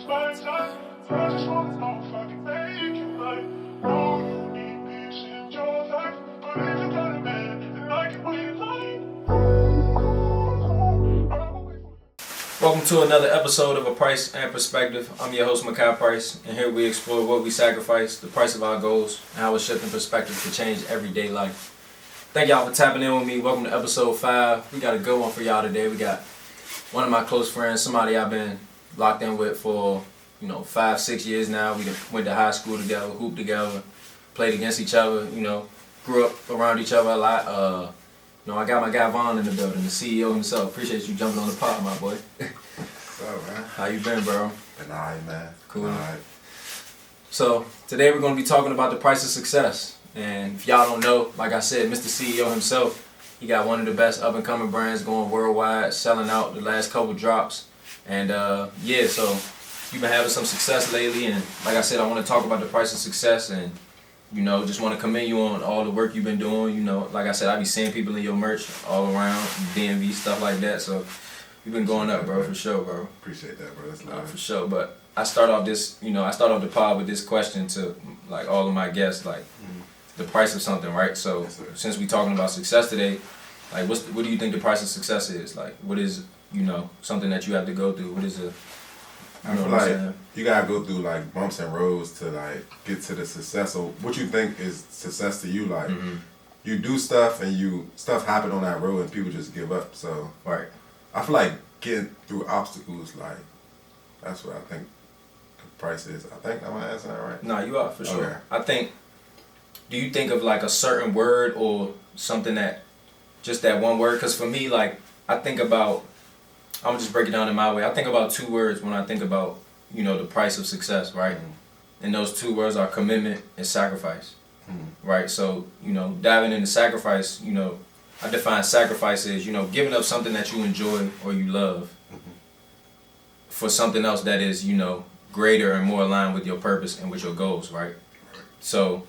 spend time. I just wanna know if I can make it right. No, you need this in your life. But if you got a man, then I can wait like. Welcome to another episode of A Price and Perspective. I'm your host, Mekhi Price, and here we explore what we sacrifice, the price of our goals, and how a shifting perspective can change everyday life. Thank y'all for tapping in with me. Welcome to episode 5. We got a good one for y'all today. We got one of my close friends, somebody I've been locked in with for 5-6 years now. We went to high school together, hooped together, played against each other, grew up around each other a lot. I got my guy Vaughn in the building, the CEO himself. Appreciate you jumping on the pod, my boy. What's up, man? How you been, bro? Been alright, man. Cool. Alright. So today we're going to be talking about the price of success. And if y'all don't know, like I said, Mr. CEO himself, he got one of the best up-and-coming brands going worldwide, selling out the last couple drops. And so you've been having some success lately. And like I said, I want to talk about the price of success and just want to commend you on all the work you've been doing. Like I said, I be seeing people in your merch all around, DMV, stuff like that. So you've been going up, bro, for sure, bro. Appreciate that, bro. That's love. For sure. But I start off the pod with this question to like all of my guests, like the price of something, right? So Yes, since we talking about success today, like what do you think the price of success is? Like what is something that you have to go through? What is it? I feel like you gotta go through like bumps and roads to like get to the success. So what you think is success to you? Like you do stuff and stuff happen on that road and people just give up. So right. I feel like getting through obstacles, like that's what I think the price is. I think I'm answering that right. No, you are for sure. Okay. I think. Do you think of like a certain word or something that just that one word? Because for me, like I think about. I'm gonna just break it down in my way. I think about 2 words when I think about, the price of success, right? And those 2 words are commitment and sacrifice, right? So, diving into sacrifice, I define sacrifice as, giving up something that you enjoy or you love for something else that is, greater and more aligned with your purpose and with your goals, right? So,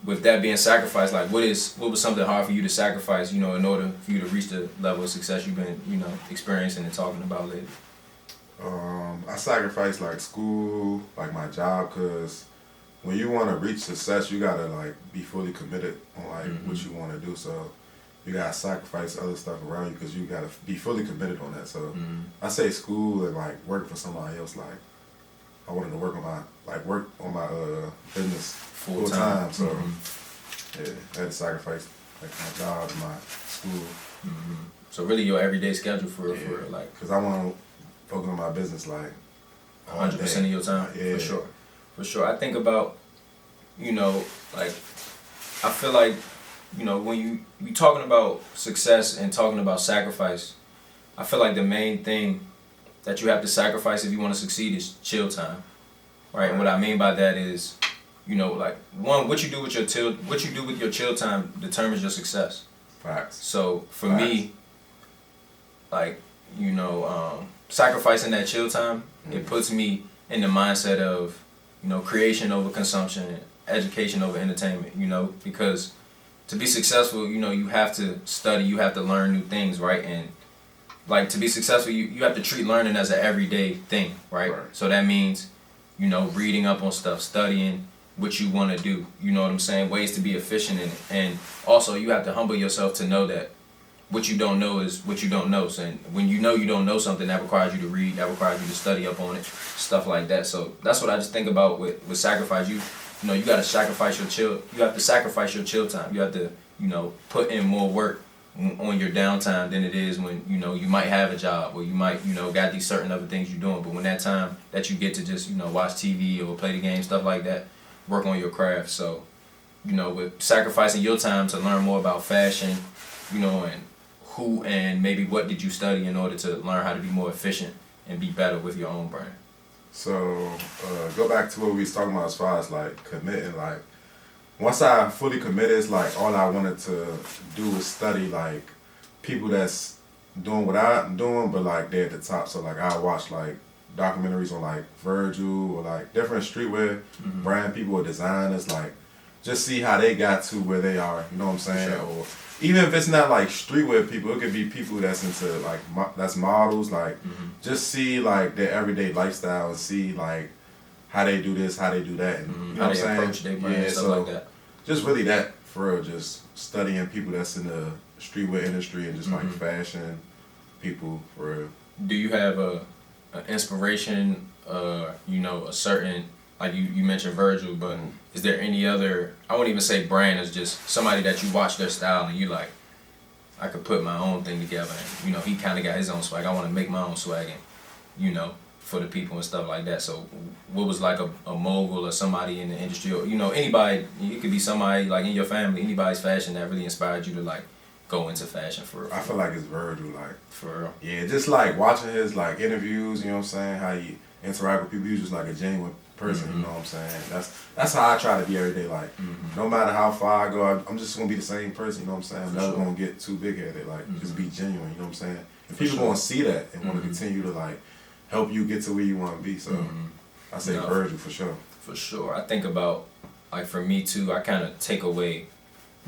with that being sacrificed, like what was something hard for you to sacrifice, in order for you to reach the level of success you've been, experiencing and talking about lately? I sacrificed like school, like my job, cause when you want to reach success, you gotta like be fully committed on like what you want to do. So you gotta sacrifice other stuff around you, cause you gotta be fully committed on that. So I say school and like working for somebody else. Like I wanted to work on my business full time. So yeah, I had to sacrifice like my job and my school. So really your everyday schedule for like. Cause I want to focus on my business like 100% of your time. Yeah. For sure. I think about, like I feel like, when you talking about success and talking about sacrifice, I feel like the main thing that you have to sacrifice if you want to succeed is chill time, right? And what I mean by that is, like one, what you do with your chill time determines your success. Facts. So for me, like sacrificing that chill time, it puts me in the mindset of creation over consumption, education over entertainment. Because to be successful, you have to study, you have to learn new things, right? And like to be successful, you have to treat learning as an everyday thing, right? So that means, reading up on stuff, studying what you want to do, ways to be efficient in it. And also you have to humble yourself to know that what you don't know is what you don't know. So when you don't know something, that requires you to read, that requires you to study up on it, stuff like that. So that's what I just think about with sacrifice. You gotta sacrifice you have to sacrifice your chill time. You have to, put in more work on your downtime than it is when you might have a job or you might got these certain other things you're doing, but when that time that you get to just watch TV or play the game, stuff like that, work on your craft. So with sacrificing your time to learn more about fashion, and who and maybe what did you study in order to learn how to be more efficient and be better with your own brand. So go back to what we was talking about as far as like committing. Like once I fully committed, it's like all I wanted to do was study like people that's doing what I'm doing, but like they're at the top. So like I watch like documentaries on like Virgil or like different streetwear brand people or designers. Like just see how they got to where they are. You know what I'm saying? Sure. Or even if it's not like streetwear people, it could be people that's into like that's models. Like just see like their everyday lifestyle and see like how they do this, how they do that, and you know How what they I'm saying? approach their brand and stuff like that. Just really that for real. Just studying people that's in the streetwear industry and just like fashion people for real. Do you have a inspiration? You know, a certain, like you mentioned Virgil, but is there any other? I won't even say brand. It's just somebody that you watch their style and you like. I could put my own thing together, and you know, he kind of got his own swag. I want to make my own swag, and you know, for the people and stuff like that. So, what was like a mogul or somebody in the industry, or you know, anybody? It could be somebody like in your family, anybody's fashion that really inspired you to like go into fashion for real. I feel like it's Virgil, like For real. yeah, just like watching his like interviews. You know what I'm saying? How he interact with people. He's just like a genuine person. You know what I'm saying? That's how I try to be every day. Like no matter how far I go, I'm just gonna be the same person. You know what I'm saying? I'm never gonna get too big headed. Like just be genuine. You know what I'm saying? And people gonna see that and want to continue to like help you get to where you want to be. So I say Virgil for sure. For sure. I think about, like for me too, I kind of take away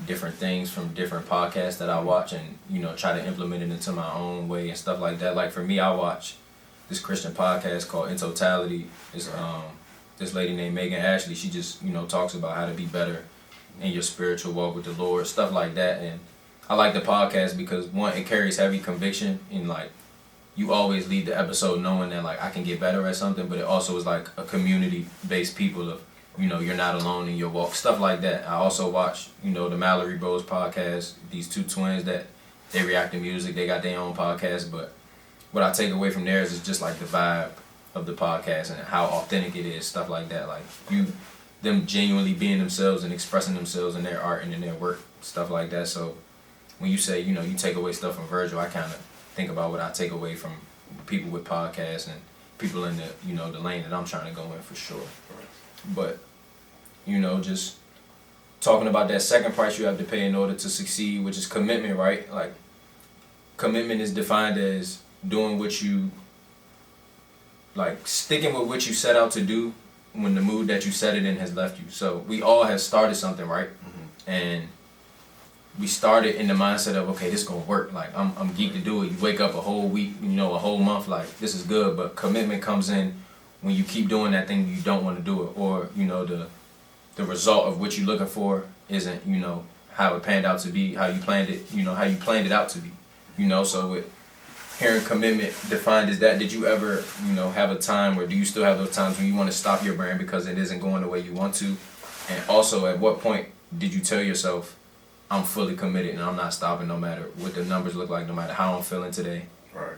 different things from different podcasts that I watch and, you know, try to implement it into my own way and stuff like that. Like for me, I watch this Christian podcast called In Totality. It's this lady named Megan Ashley. She just, you know, talks about how to be better in your spiritual walk with the Lord, stuff like that. And I like the podcast because one, it carries heavy conviction and like, you always leave the episode knowing that like I can get better at something, but it also is like a community-based people of, you know, you're not alone in your walk, stuff like that. I also watch, you know, the Mallory Bros podcast, these two twins that they react to music, they got their own podcast, but what I take away from theirs is just like the vibe of the podcast and how authentic it is, stuff like that. Like them genuinely being themselves and expressing themselves in their art and in their work, stuff like that. So when you say, you know, you take away stuff from Virgil, I kind of think about what I take away from people with podcasts and people in the, you know, the lane that I'm trying to go in for sure. But, you know, just talking about that second price you have to pay in order to succeed, which is commitment, right? Like, commitment is defined as doing what you, like, sticking with what you set out to do when the mood that you set it in has left you. So we all have started something, right? And we started in the mindset of, okay, this is gonna work. Like I'm geeked to do it. You wake up a whole week, you know, a whole month, like this is good. But commitment comes in when you keep doing that thing you don't want to do it, or you know the result of what you're looking for isn't, you know, how it panned out to be, how you planned it, you know, how you planned it out to be, you know. So with hearing commitment defined as that, did you ever, you know, have a time, or do you still have those times when you want to stop your brand because it isn't going the way you want to? And also, at what point did you tell yourself, I'm fully committed and I'm not stopping no matter what the numbers look like, no matter how I'm feeling today? Right.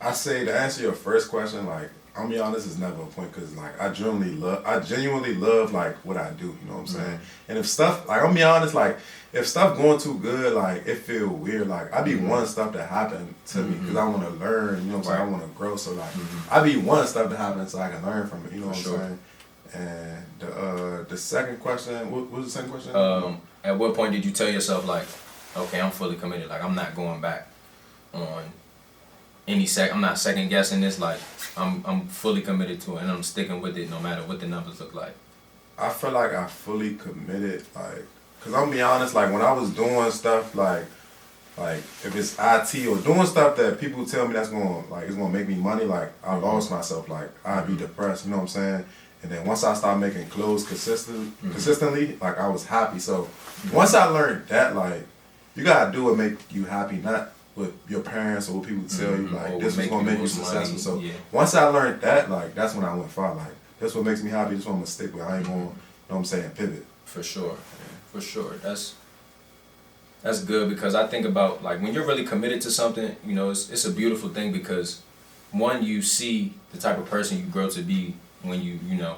I say to answer your first question, like I'm be honest, it's never a point because like I genuinely love like what I do. You know what I'm saying? And if stuff like I'm be honest, like if stuff going too good, like it feel weird. Like I be wanting stuff to happen to me because I want to learn. You know what I'm saying? I want to grow. So like I be wanting stuff to happen so I can learn from it. You know what I'm saying? And the second question, what was the second question? At what point did you tell yourself like, okay, I'm fully committed, like I'm not going back on any I'm not second guessing this, like I'm fully committed to it and I'm sticking with it no matter what the numbers look like? I feel like I fully committed, like, cause I'm gonna be honest, like when I was doing stuff like if it's IT or doing stuff that people tell me that's gonna like it's gonna make me money, like I lost myself, like I'd be depressed, you know what I'm saying? And then once I started making clothes consistently, like I was happy. So once I learned that, like you gotta do what make you happy, not what your parents or what people tell you, like this is gonna make you successful. So once I learned that, like that's when I went far. Like that's what makes me happy. This what I'm gonna stick with. I ain't gonna, you know what I'm saying, pivot. For sure, for sure. That's good because I think about like when you're really committed to something, you know, it's a beautiful thing because one, you see the type of person you grow to be when you know,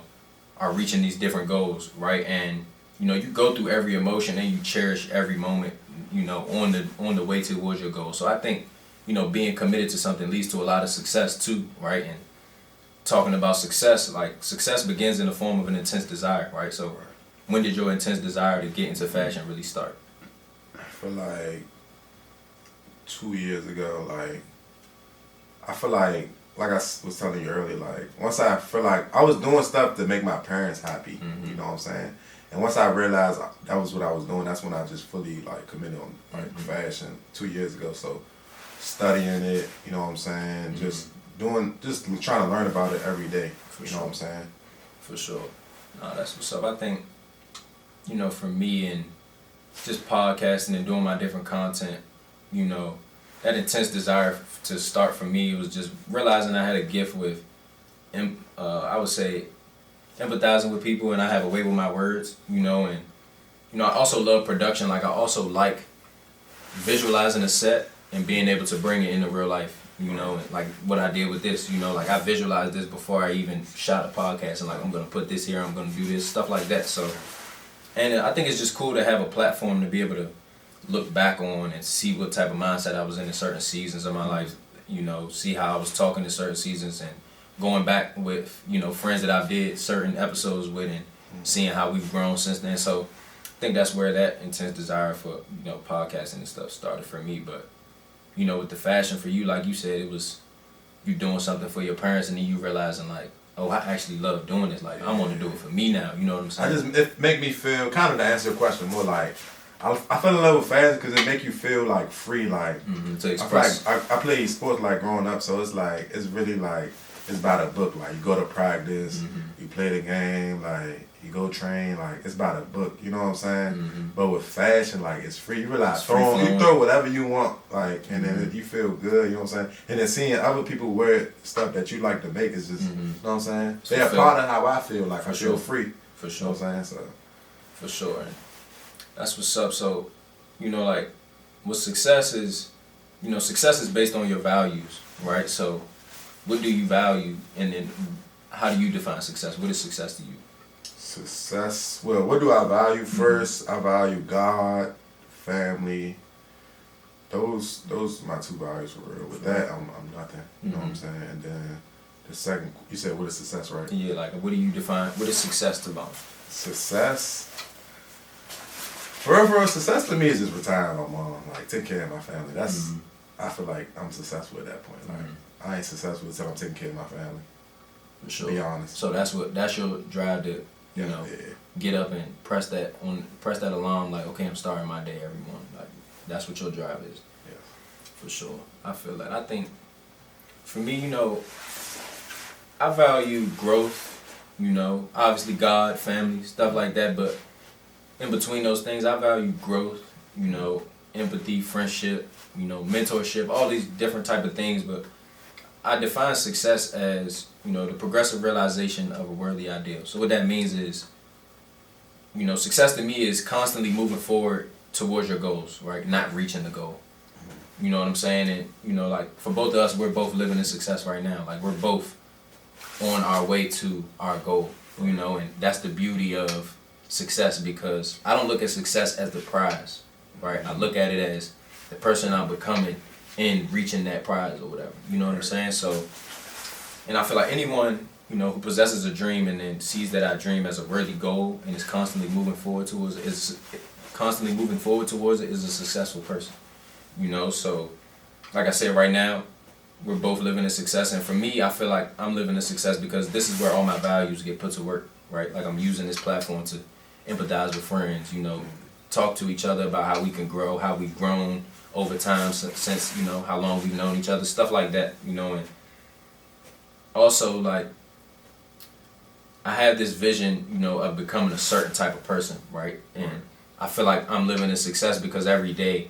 are reaching these different goals, right? And, you know, you go through every emotion and you cherish every moment, you know, on the way towards your goal. So I think, you know, being committed to something leads to a lot of success too, right? And talking about success, like success begins in the form of an intense desire, right? So when did your intense desire to get into fashion really start? I feel like 2 years ago, like I feel like I was telling you earlier, like once I feel like I was doing stuff to make my parents happy, you know what I'm saying? And once I realized that was what I was doing, that's when I just fully like committed on like fashion 2 years ago. So studying it, you know what I'm saying, just trying to learn about it every day. You know what I'm saying? For sure. No, that's what's up. I think, you know, for me and just podcasting and doing my different content, you know, that intense desire to start for me was just realizing I had a gift with, I would say, empathizing with people, and I have a way with my words, you know, and, you know, I also love production. Like, I also like visualizing a set and being able to bring it into real life, you know, and like what I did with this, you know, like I visualized this before I even shot a podcast, and like, I'm going to put this here, I'm going to do this, stuff like that. So, and I think it's just cool to have a platform to be able to look back on and see what type of mindset I was in certain seasons of my life, you know, see how I was talking in certain seasons, and going back with, you know, friends that I did certain episodes with, and seeing how we've grown since then. So I think that's where that intense desire for, you know, podcasting and stuff started for me. But, you know, with the fashion for you, like you said, it was you doing something for your parents, and then you realizing like, oh, I actually love doing this. Like, I want to do it for me now. You know what I'm saying? It make me feel, kind of to answer your question, more like, I fell in love with fashion because it make you feel like free, like, to express. I played sports like growing up, so it's like, it's really like, it's by the book. Like, you go to practice, you play the game, like, you go train, like, it's by the book, you know what I'm saying? But with fashion, like, it's free. You realize you throw whatever you want, like, and then you feel good, you know what I'm saying? And then seeing other people wear stuff that you like to make is just, you know what I'm saying? They're a part of how I feel, like, I feel free. For sure. You know what I'm saying? So. For sure. And that's what's up. So, you know, like, what success is, you know, success is based on your values, right? So, what do you value, and then how do you define success? What is success to you? Success. Well, what do I value first? I value God, family. Those are my two values for real. With that, I'm nothing. You know what I'm saying? And then the second, you said what is success, right? Yeah, like, what do you define? What is success to Bone? Success. For real, success to me is just retiring my mom, like take care of my family. That's I feel like I'm successful at that point. Like I ain't successful until I'm taking care of my family. For sure. To be honest. So that's your drive to, you know, get up and press that alarm, like, okay, I'm starting my day every morning. Like, that's what your drive is. Yeah. For sure. I feel that. I think for me, you know, I value growth, you know, obviously God, family, stuff like that, but in between those things, I value growth, you know, empathy, friendship, you know, mentorship, all these different type of things. But I define success as, you know, the progressive realization of a worthy ideal. So what that means is, you know, success to me is constantly moving forward towards your goals, right? Not reaching the goal. You know what I'm saying? And, you know, like, for both of us, we're both living in success right now. Like, we're both on our way to our goal, you know, and that's the beauty of success, because I don't look at success as the prize, right? I look at it as the person I'm becoming in reaching that prize or whatever. You know what I'm saying? So, and I feel like anyone, you know, who possesses a dream and then sees that dream as a worthy goal and is constantly moving forward towards it, is a successful person. You know, so like I said, right now, we're both living in success, and for me, I feel like I'm living in success because this is where all my values get put to work, right? Like, I'm using this platform to empathize with friends, you know, talk to each other about how we can grow, how we've grown over time since, you know, how long we've known each other, stuff like that, you know. And also, like, I have this vision, you know, of becoming a certain type of person, right? And I feel like I'm living in success because every day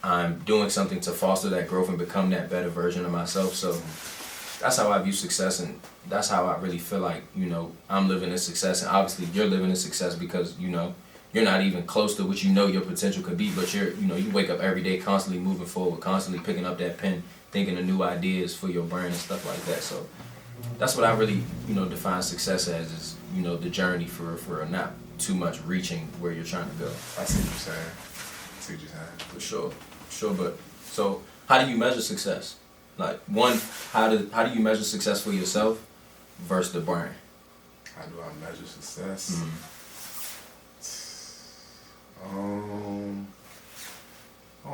I'm doing something to foster that growth and become that better version of myself. So that's how I view success, and that's how I really feel like, you know, I'm living in success. And obviously you're living in success because, you know, you're not even close to what you know your potential could be, but you're, you know, you wake up every day constantly moving forward, constantly picking up that pen, thinking of new ideas for your brand and stuff like that. So that's what I really, you know, define success as, is, you know, the journey for not too much reaching where you're trying to go. I see what you're saying. I see what you're saying. For sure. But so how do you measure success? Like, one, how do you measure success for yourself versus the brand? How do I measure success? I don't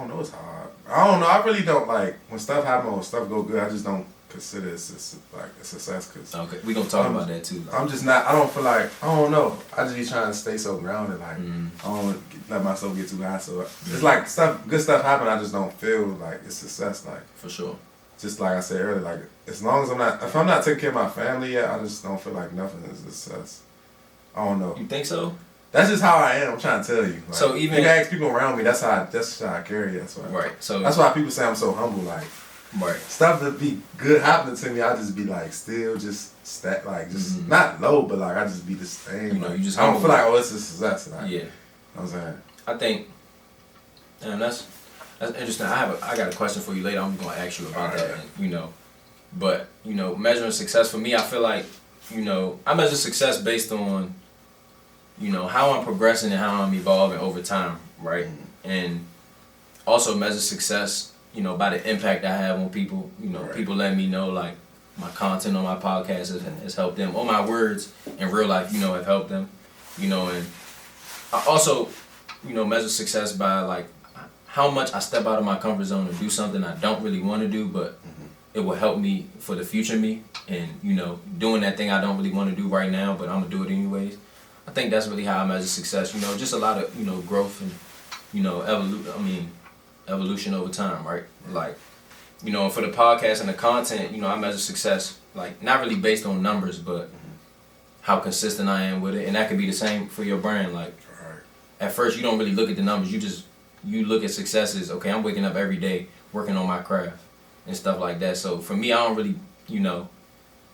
know, it's hard. I don't know, I really don't, like, when stuff happens or stuff go good, I just don't consider it like a success. Cause Okay, we gonna talk about that too. Like, I'm just not. I don't feel like. I don't know. I just be trying to stay so grounded. Like I don't let myself get too high. So it's like good stuff happen. I just don't feel like it's success. Like for sure. just like I said earlier. Like as long as if I'm not taking care of my family yet, I just don't feel like nothing is success. I don't know. You think so? That's just how I am. I'm trying to tell you. Like, So even you ask people around me, that's how I carry it. That's why. Right. So that's why people say I'm so humble. Like right. stuff that be good happening to me, I just be like still just not low, but like I just be the same. You know, like, you just I don't humble. feel like it's a success. Like, Yeah. You know what I'm saying? I think, and that's interesting. I got a question for you later. I'm gonna ask you about that. And, you know, but you know, measuring success for me, I feel like I measure success based on how I'm progressing and how I'm evolving over time, right? And also measure success, by the impact I have on people. People let me know like my content on my podcast has helped them, or my words in real life, have helped them. And I also, measure success by like how much I step out of my comfort zone and do something I don't really want to do, but it will help me for the future me, and doing that thing I don't really want to do right now, but I'm gonna do it anyways. I think that's really how I measure success. Just a lot of growth and evolution over time, right? Like, for the podcast and the content, I measure success like not really based on numbers, but how consistent I am with it, and that could be the same for your brand. Like, at first you don't really look at the numbers. You look at success as, okay, I'm waking up every day working on my craft and stuff like that. So for me, I don't really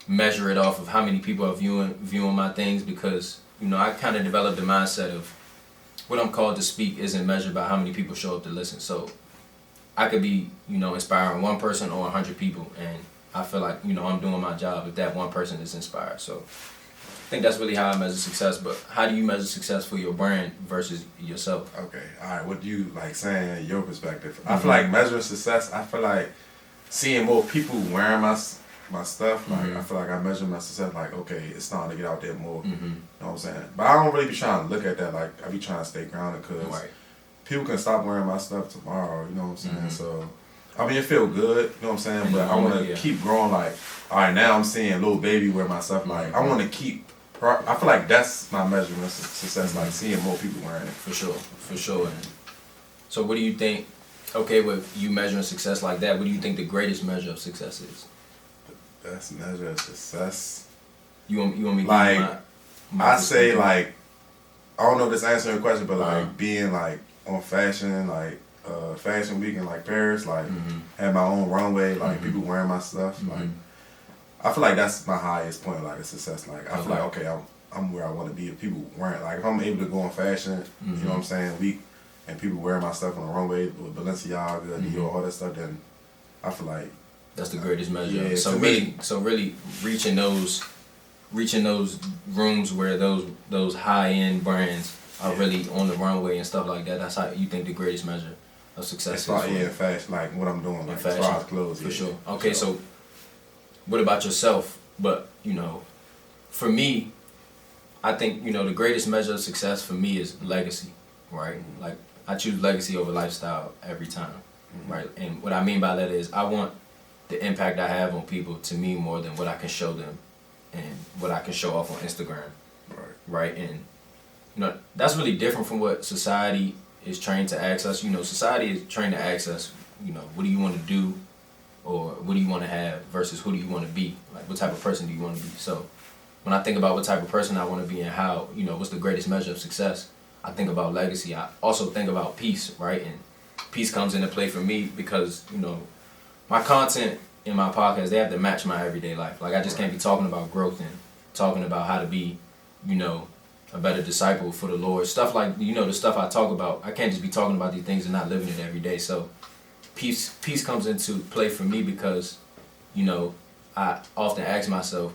measure it off of how many people are viewing my things, because I kind of developed the mindset of what I'm called to speak isn't measured by how many people show up to listen. So I could be, inspiring one person or 100 people, and I feel like, I'm doing my job if that one person is inspired. So I think that's really how I measure success. But how do you measure success for your brand versus yourself? Okay, all right. What do you like saying? Your perspective. I feel like measuring success. I feel like seeing more people wearing my stuff. Like I feel like I measure my success. Like, okay, it's starting to get out there more. You know what I'm saying? But I don't really be trying to look at that. Like I be trying to stay grounded, because people can stop wearing my stuff tomorrow. You know what I'm saying? So I mean, it feel good. You know what I'm saying? But I want to keep growing. Like, all right, now I'm seeing little baby wear my stuff. Like I want to keep. I feel like that's my measurement of success, like seeing more people wearing it. For sure. And so what do you think, okay, with you measuring success like that, what do you think the greatest measure of success is? The best measure of success? You want me to give like, you my I say like, I don't know if this answering your question, but like being like on fashion, like fashion week in like Paris, like had my own runway, like people wearing my stuff, like I feel like that's my highest point, like a success. Like I feel like, okay, I'm where I want to be. If people wearing, like if I'm able to go on fashion, you know what I'm saying, week, and people wearing my stuff on the runway with Balenciaga, Dior, all that stuff, then I feel like that's the greatest measure. Yeah, so really reaching those rooms where those high end brands are really on the runway and stuff like that. That's how you think the greatest measure of success is. Fashion, like what I'm doing, like fashion, as far as clothes, for sure. Okay, so what about yourself? But for me, I think the greatest measure of success for me is legacy, right? Like I choose legacy over lifestyle every time, right? And what I mean by that is I want the impact I have on people to mean more than what I can show them and what I can show off on Instagram, right? And that's really different from what society is trained to ask us. Society is trained to ask us, what do you want to do, or what do you want to have, versus who do you want to be? Like, what type of person do you want to be? So when I think about what type of person I want to be and how, what's the greatest measure of success, I think about legacy. I also think about peace, right? And peace comes into play for me because, my content in my podcast, they have to match my everyday life. Like, I just can't be talking about growth and talking about how to be, a better disciple for the Lord. Stuff like, the stuff I talk about, I can't just be talking about these things and not living it every day. So peace comes into play for me because, I often ask myself,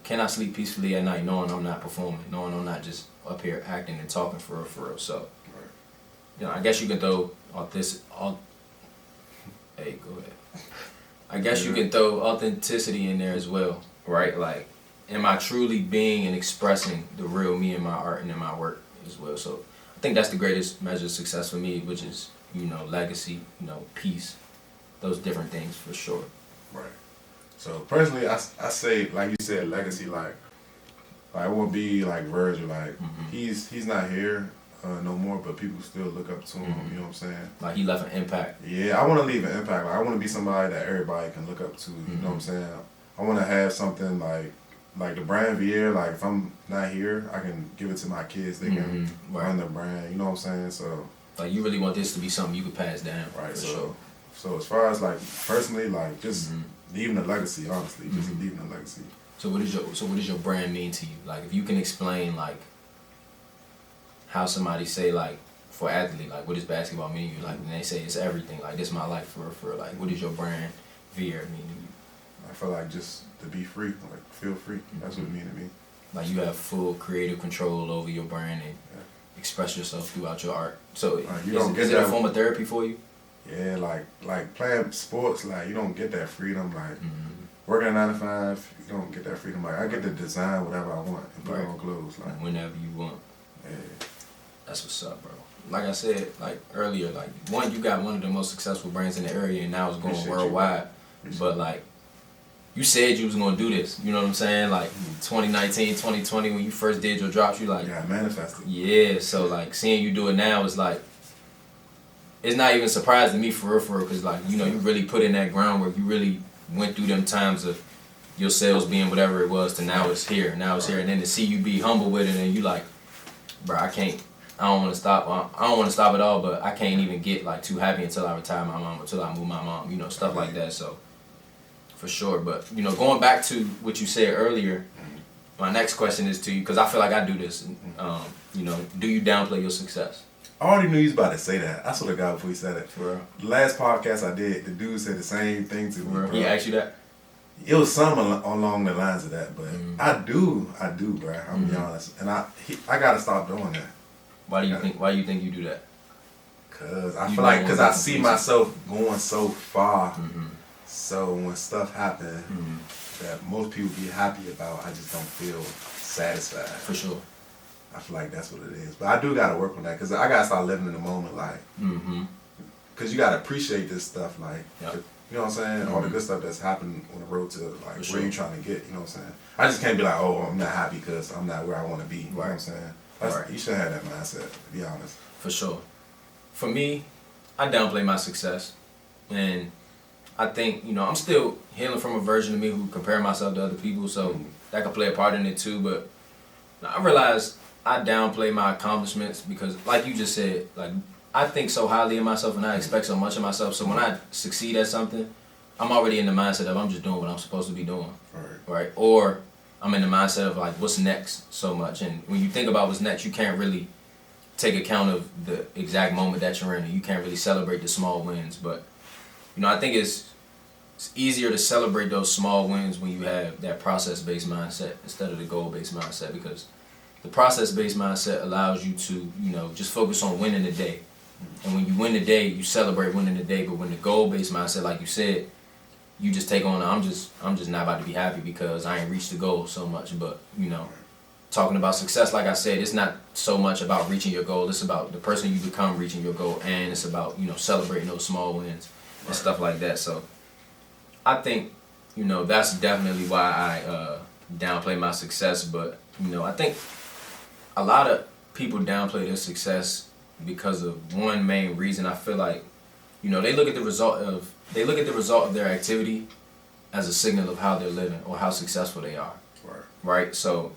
can I sleep peacefully at night knowing I'm not performing, knowing I'm not just up here acting and talking for real. So, I guess you can throw hey, go ahead. I guess you can throw authenticity in there as well, right? Like, am I truly being and expressing the real me in my art and in my work as well? So I think that's the greatest measure of success for me, which is, legacy, peace, those different things for sure. Right. So personally, I say like you said, legacy. Like it won't be like Virgil. Like he's not here no more, but people still look up to him. You know what I'm saying? Like he left an impact. Yeah, I want to leave an impact. Like I want to be somebody that everybody can look up to. You know what I'm saying? I want to have something like the brand Vier. Like if I'm not here, I can give it to my kids. They can run the brand. You know what I'm saying? So like you really want this to be something you could pass down. Right. For So sure. so as far as like personally, like just leaving a legacy. Honestly, just leaving a legacy. So what does your brand mean to you? Like if you can explain like how somebody say like for athlete, like what does basketball mean to you? Like when they say it's everything, like this is my life for like what does your brand Vier mean to you? I feel like just to be free, like feel free. That's what it mean to me. Like you have full creative control over your brand and express yourself throughout your art. So you don't get is it a that- form of therapy for you? Yeah, like playing sports, like you don't get that freedom. Like working a 9 to 5, you don't get that freedom. Like I get to design whatever I want and put on clothes. Like Whenever you want. yeah. That's what's up, bro. Like I said, like earlier, like you got one of the most successful brands in the area, and now it's going Appreciate worldwide. But like, you said you was gonna do this. You know what I'm saying? Like 2019, 2020, when you first did your drops, you like, Yeah, manifested. yeah. So like, seeing you do it now is like, it's not even surprising to me for real, because like, you know, you really put in that groundwork. You really went through them times of your sales being whatever it was to now it's here, and then to see you be humble with it, and you like, bro, I don't want to stop. I don't want to stop at all, but I can't even get like too happy until I retire my mom, until I move my mom, you know, stuff like that. So, for sure. But you know, going back to what you said earlier, my next question is to you, because I feel like I do this. You know, do you downplay your success? I already knew you was about to say that. I swear to God before you said it. For real? The last podcast I did, the dude said the same thing to me. For real? Bro. He asked you that? It was some along the lines of that, but I do, bro. I'm be honest, and I gotta stop doing that. Why do you think? Why do you think you do that? Cause I You feel like, don't cause want I to see complete myself going so far. So when stuff happen that most people be happy about, I just don't feel satisfied. For sure. I feel like that's what it is. But I do gotta work on that, cause I gotta start living in the moment, like. Cause you gotta appreciate this stuff, like. You know what I'm saying? All the good stuff that's happened on the road to like where you trying to get. You know what I'm saying? I just can't be like, oh, I'm not happy because I'm not where I want to be. You know what I'm saying? You should have that mindset, to be honest. For sure. For me, I downplay my success, and I think, you know, I'm still healing from a version of me who compare myself to other people, so that could play a part in it too. But I realize I downplay my accomplishments because, like you just said, like I think so highly of myself and I expect so much of myself. So when I succeed at something, I'm already in the mindset of I'm just doing what I'm supposed to be doing, right? Or I'm in the mindset of like what's next so much. And when you think about what's next, you can't really take account of the exact moment that you're in, and you can't really celebrate the small wins. But you know, I think it's easier to celebrate those small wins when you have that process-based mindset instead of the goal-based mindset, because the process-based mindset allows you to, you know, just focus on winning the day. And when you win the day, you celebrate winning the day. But when the goal-based mindset, like you said, you just take on, I'm just not about to be happy because I ain't reached the goal so much. But, you know, talking about success, like I said, it's not so much about reaching your goal. It's about the person you become reaching your goal. And it's about, you know, celebrating those small wins and stuff like that. So I think, you know, that's definitely why I downplay my success. But, you know, I think a lot of people downplay their success because of one main reason. I feel like, you know, they look at the result of their activity as a signal of how they're living or how successful they are. Right? So,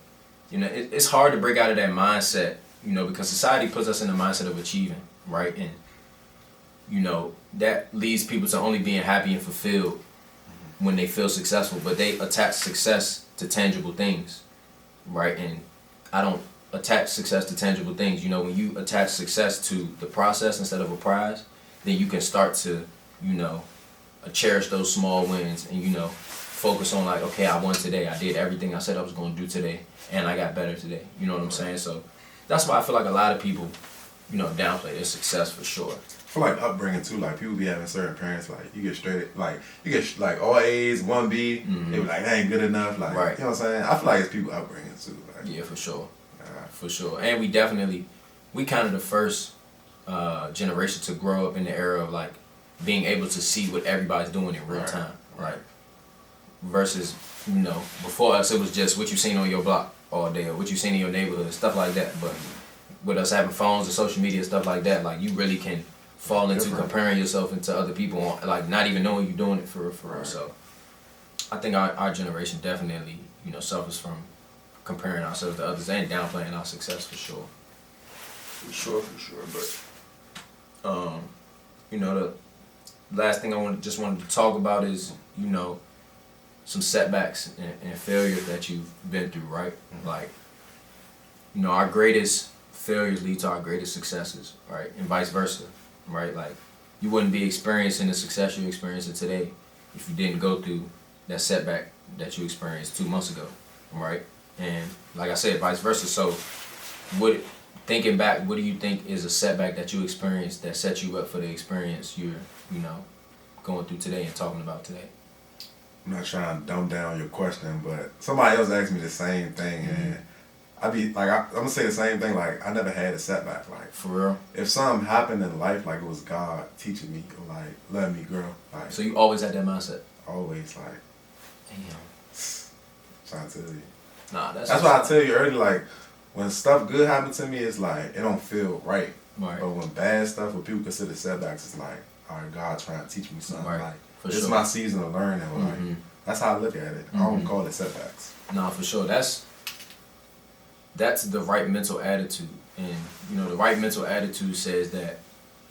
you know, it's hard to break out of that mindset, you know, because society puts us in the mindset of achieving, right? And, you know, that leads people to only being happy and fulfilled when they feel successful, but they attach success to tangible things, right? And I don't attach success to tangible things. You know, when you attach success to the process instead of a prize, then you can start to, you know, cherish those small wins and, you know, focus on like, okay, I won today. I did everything I said I was going to do today, and I got better today. You know what I'm saying? So that's why I feel like a lot of people, you know, downplay their success for sure. I feel like upbringing too, like people be having certain parents, like you get like all A's, 1B, they be like, that ain't good enough, like, right. You know what I'm saying? I feel like it's people upbringing too. Like, yeah, for sure. For sure. And we kind of the first generation to grow up in the era of like being able to see what everybody's doing in real time, right? versus, you know, before us it was just what you seen on your block all day or what you seen in your neighborhood, stuff like that. But with us having phones and social media, stuff like that, like you really can fall into comparing yourself into other people, like not even knowing you're doing it for real. So I think our generation definitely, you know, suffers from comparing ourselves to others and downplaying our success for sure. But you know, the last thing I just wanted to talk about is, you know, some setbacks and failures that you've been through, right? Like, you know, our greatest failures lead to our greatest successes, right? And vice versa, right? Like, you wouldn't be experiencing the success you're experiencing today if you didn't go through that setback that you experienced 2 months ago, right? And like I said, vice versa. So, thinking back, what do you think is a setback that you experienced that set you up for the experience you're, you know, going through today and talking about today? I'm not trying to dumb down your question, but somebody else asked me the same thing, and I be like, I'm gonna say the same thing. Like, I never had a setback. Like, For real? if something happened in life, like it was God teaching me, or like letting me grow. Like, So you always had that mindset? always, like, Damn. trying to tell you. Nah, that's why I tell you earlier. Like, when stuff good happens to me, it's like it don't feel right. Right. But when bad stuff, what people consider setbacks, it's like, all right, God trying to teach me something. Right. Like, For this is sure. my season of learning. Like, that's how I look at it. I don't call it setbacks. Nah, for sure. That's the right mental attitude. And, you know, the right mental attitude says that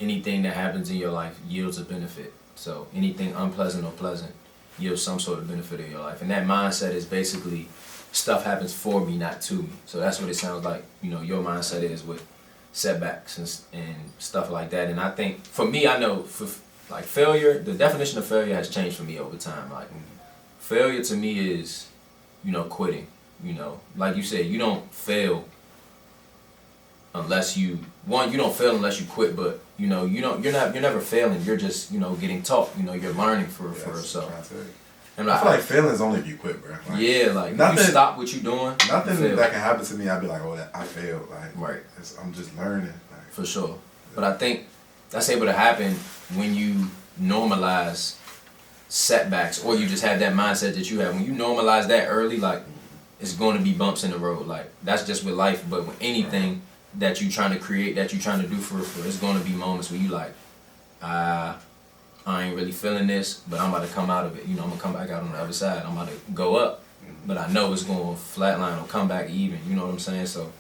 anything that happens in your life yields a benefit. So anything unpleasant or pleasant yields some sort of benefit in your life. And that mindset is basically stuff happens for me, not to me. So that's what it sounds like, you know, your mindset is with setbacks and stuff like that. And I think, for me, I know, like, failure, the definition of failure has changed for me over time. Like, failure to me is, you know, quitting. You know, like you said, you don't fail unless you don't fail unless you quit. But you know, you're never failing. You're just, you know, getting taught. You know, you're learning for yourself. And I feel like failing is only if you quit, bro. Like, yeah, like nothing, if you stop what you're doing. Nothing that can happen to me, I'd be like, oh, I failed. Like, right. I'm just learning. Like, for sure. But I think that's able to happen when you normalize setbacks, or you just have that mindset that you have. When you normalize that early, like, it's going to be bumps in the road. Like, that's just with life. But with anything that you're trying to create, that you're trying to do for it's going to be moments where you like, I ain't really feeling this, but I'm about to come out of it. You know, I'm going to come back out on the other side. I'm about to go up, but I know it's going to flatline or come back even. You know what I'm saying? So,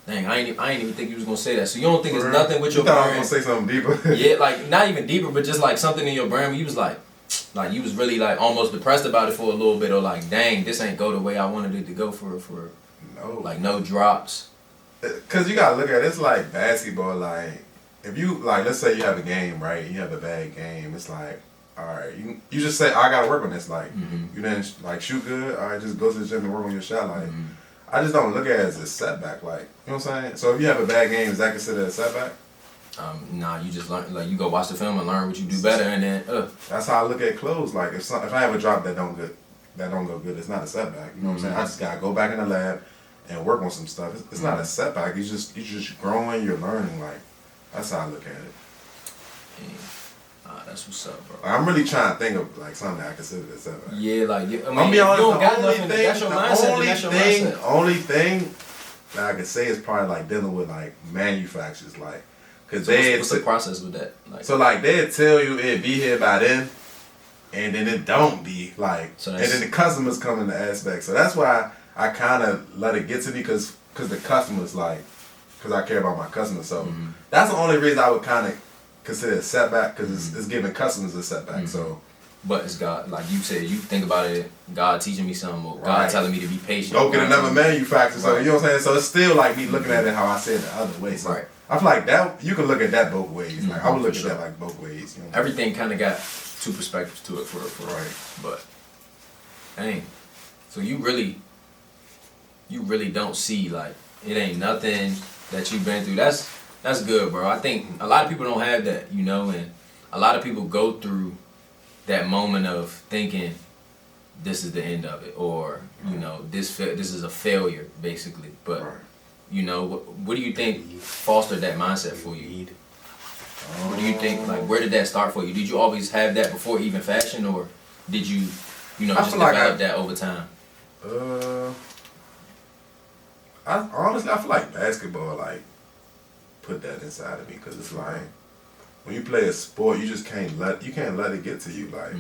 dang, I ain't even think you was going to say that. So you don't think it's nothing with your brain? I brain? was going to say something deeper. Yeah, like, not even deeper, but just like something in your brain where you was like you was really like almost depressed about it for a little bit, or like, dang, this ain't go the way I wanted it to go for no, like no drops. Cause you gotta look at it, it's like basketball. Like, if you, like, let's say you have a game, right? You have a bad game. It's like, all right, you just say, I gotta work on this. Like, you didn't like shoot good. All right, just go to the gym and work on your shot. Like, I just don't look at it as a setback. Like, you know what I'm saying? So if you have a bad game, is that considered a setback? Nah, you just learn. Like, you go watch the film and learn what you do better, and then That's how I look at clothes. Like, if I have a drop that don't go good, it's not a setback. You know what I'm saying? I just gotta go back in the lab and work on some stuff. It's not a setback. You're just growing. You're learning. Like, that's how I look at it. That's what's up, bro. I'm really trying to think of like something that I consider a setback. Yeah, like, I mean, I'll be honest, you don't got the only nothing. thing, That's your mindset. That's your mindset. only thing that I can say is probably like dealing with like manufacturers, like, cause So they what's the process with that? Like, so like they'd tell you it'd be here by then, and then it don't be like, So and then the customers come in the aspect. So that's why I kind of let it get to me, cause the customers, like, cause I care about my customers. So that's the only reason I would kind of consider it a setback, cause it's giving customers a setback. So. But it's God, like you said, you think about it, God teaching me something, or God Right. telling me to be patient. Go get another manufacturer. So, Right. you know what I'm saying? So it's still like me looking at it how I said the other way. So Right. I feel like that, you can look at that both ways. Like, I would look For at sure. that like both ways. You know? Everything kind of got two perspectives to it for Right. But, dang, so you really don't see, like, it ain't nothing that you've been through. That's good, bro. I think a lot of people don't have that, you know, and a lot of people go through that moment of thinking this is the end of it, or, you know, this is a failure, basically. But, Right. you know, what do you think fostered that mindset for you? What do you think, like, where did that start for you? Did you always have that before even fashion, or did you, I just feel like develop that over time? I feel like basketball like put that inside of me because it's like when you play a sport, you just can't let it get to you. Like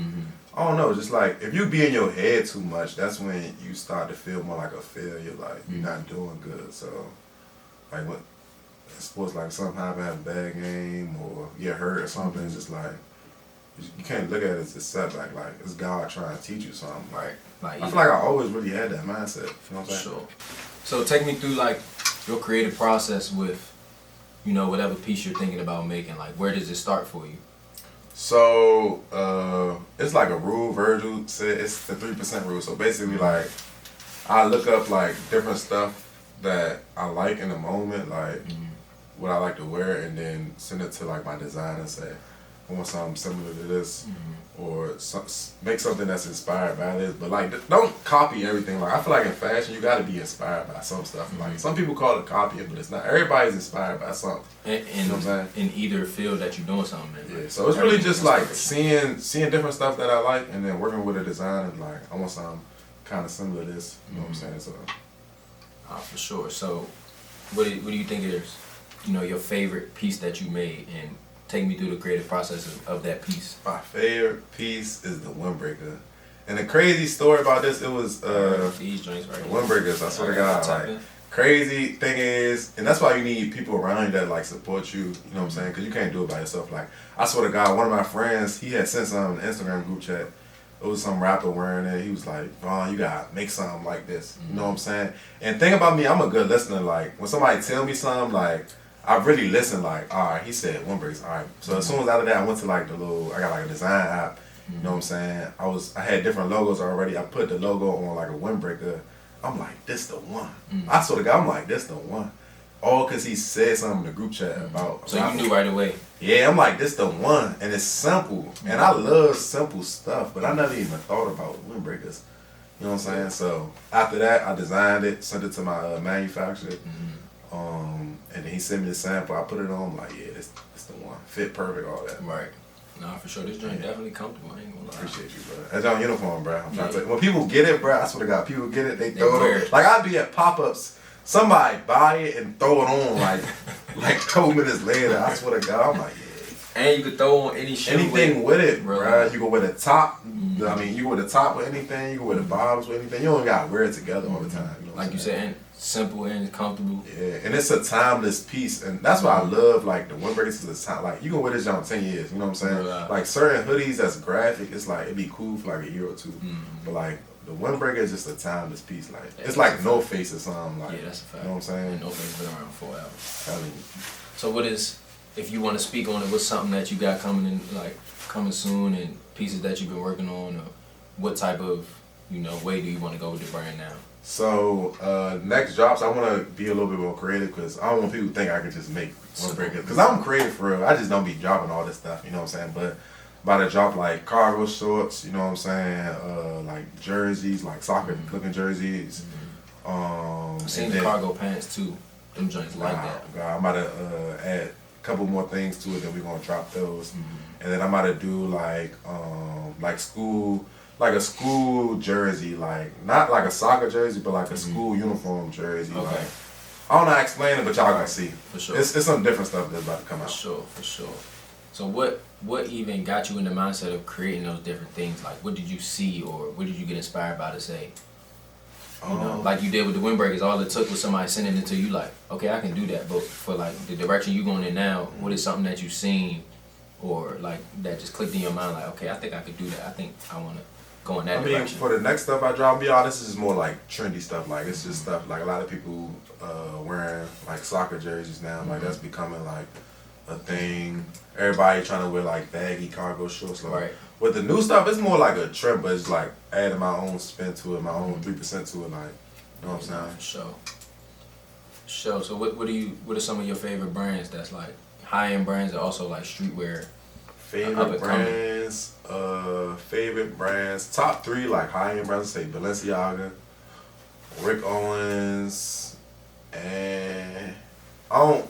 I don't know, just like if you be in your head too much, that's when you start to feel more like a failure. Like you're not doing good. So like when sports like something happen, have a bad game or get hurt or something, it's just like you can't look at it as a setback. Like it's God trying to teach you something. Right. Like I feel like I always really had that mindset. You know what I'm saying? Sure. So take me through like your creative process with, whatever piece you're thinking about making. Like where does it start for you? So it's like a rule. Virgil said it's the 3% rule. So basically, like I look up like different stuff that I like in the moment, like what I like to wear, and then send it to like my designer and say, I want something similar to this, or make something that's inspired by this. But like, don't copy everything. Like I feel like in fashion, you got to be inspired by some stuff. Like some people call it copying, but it's not. Everybody's inspired by something. You know what I'm saying? In either field that you're doing something in. Yeah. So it's really just like seeing different stuff that I like, and then working with a designer. Like I want something kind of similar to this. You know what I'm saying? So. For sure. So, what do you think is, your favorite piece that you made, and take me through the creative process of that piece? My favorite piece is the windbreaker, and the crazy story about this, it was these joints right the here. windbreakers. I swear to God, like crazy thing is, and that's why you need people around you that like support you. You know what I'm saying? Because you can't do it by yourself. Like I swear to God, one of my friends, he had sent some in the Instagram group chat. It was some rapper wearing it. He was like, Vaughn, you gotta make something like this. You know what I'm saying? And thing about me, I'm a good listener. Like, when somebody tell me something, like, I really listen, like, all right, he said windbreakers, all right. So as soon as out of that, I went to like I got like a design app. You know what I'm saying? I had different logos already. I put the logo on like a windbreaker. I'm like, this the one. I swear to God, I'm like, this the one. All because he said something in the group chat about. So you knew right away. Yeah, I'm like, this the one, and it's simple, and I love simple stuff, but I never even thought about windbreakers. You know what I'm saying? So after that, I designed it, sent it to my manufacturer, and then he sent me the sample. I put it on. I'm like, yeah, this the one. Fit perfect, all that. Right. Nah, for sure. This joint definitely comfortable. I ain't gonna lie. Appreciate you, bro. That's your uniform, bro. I'm trying to tell you. When people get it, bro, I swear to God, people get it, they throw it on. Like I'd be at pop-ups. Somebody buy it and throw it on like 2 minutes later. I swear to God, I'm like, yeah. And you could throw on anything with it, bro. You go with the top. I mean, you go with the top with anything. You go with the bottoms with anything. You don't gotta wear it together all the time. You know like you said, and simple and comfortable. Yeah, and it's a timeless piece, and that's why I love like the windbreakers is a time. Like you can wear this joint 10 years. You know what I'm saying? Like certain hoodies that's graphic, it's like it'd be cool for like a year or two. But like the windbreaker is just a timeless piece. Like it's like No Face or something. Like, yeah, that's a fact. You know what I'm saying? And No Face been around for a while. Telling you. So what is, if you want to speak on it, what's something that you got coming soon, and pieces that you've been working on, or what type of way do you want to go with the brand now? So next drops, I want to be a little bit more creative because I don't want people to think I can just make windbreakers. Because I'm creative for real. I just don't be dropping all this stuff. You know what I'm saying? But about to drop like cargo shorts, you know what I'm saying? Like jerseys, like soccer looking jerseys. I've seen the cargo pants too. Them joints like that. God, I'm about to add a couple more things to it, then we're gonna drop those. And then I'm about to do like school, like a school jersey, like not like a soccer jersey, but like a school uniform jersey. Okay. Like I don't know how to explain it, but y'all gonna see. For sure. It's some different stuff that's about to come out. For sure. So what even got you in the mindset of creating those different things? Like what did you see, or what did you get inspired by to say? Like you did with the windbreakers, all it took was somebody sending it to you like, okay, I can do that. But for like the direction you going in now, what is something that you've seen or like that just clicked in your mind like, okay, I think I could do that. I think I want to go in that direction. I mean, for the next stuff I drop, be honest, this is more like trendy stuff. Like it's just stuff like a lot of people wearing like soccer jerseys now. Like that's becoming like a thing. Everybody trying to wear like baggy cargo shorts. Like, right. With the new stuff, it's more like a trend, but it's like adding my own spin to it, my own 3% to it. Like, you know what I'm saying? For sure. So what are some of your favorite brands that's like high-end brands and also like streetwear? Favorite brands. Top 3 like high-end brands, say Balenciaga, Rick Owens, and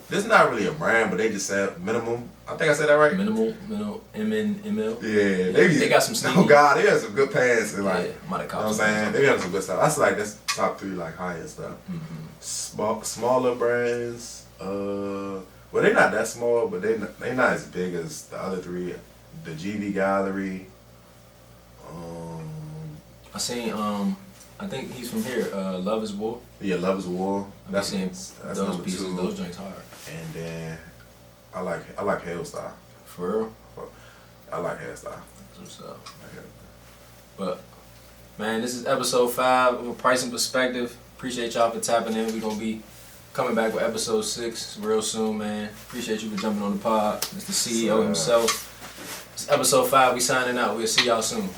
This is not really a brand, but they just said minimum. I think I said that right. Minimal, MNML. Yeah, They got some sneaky. Oh God, they have some good pants and like. Yeah, might have You know what I'm saying? They have some good stuff. That's top 3 like high end stuff. Smaller brands. Well, they're not that small, but they not as big as the other 3. The GV Gallery. I seen I think he's from here. Love is War. Yeah, Love is War. That's those number pieces. 2. Those joints hard. And then I like Hairstyle. For real. I like Hairstyle. That's what's up. But man, this is episode 5 of A Pricing Perspective. Appreciate y'all for tapping in. We're gonna be coming back with episode 6 real soon, man. Appreciate you for jumping on the pod. It's the CEO himself. It's episode 5. We signing out. We'll see y'all soon.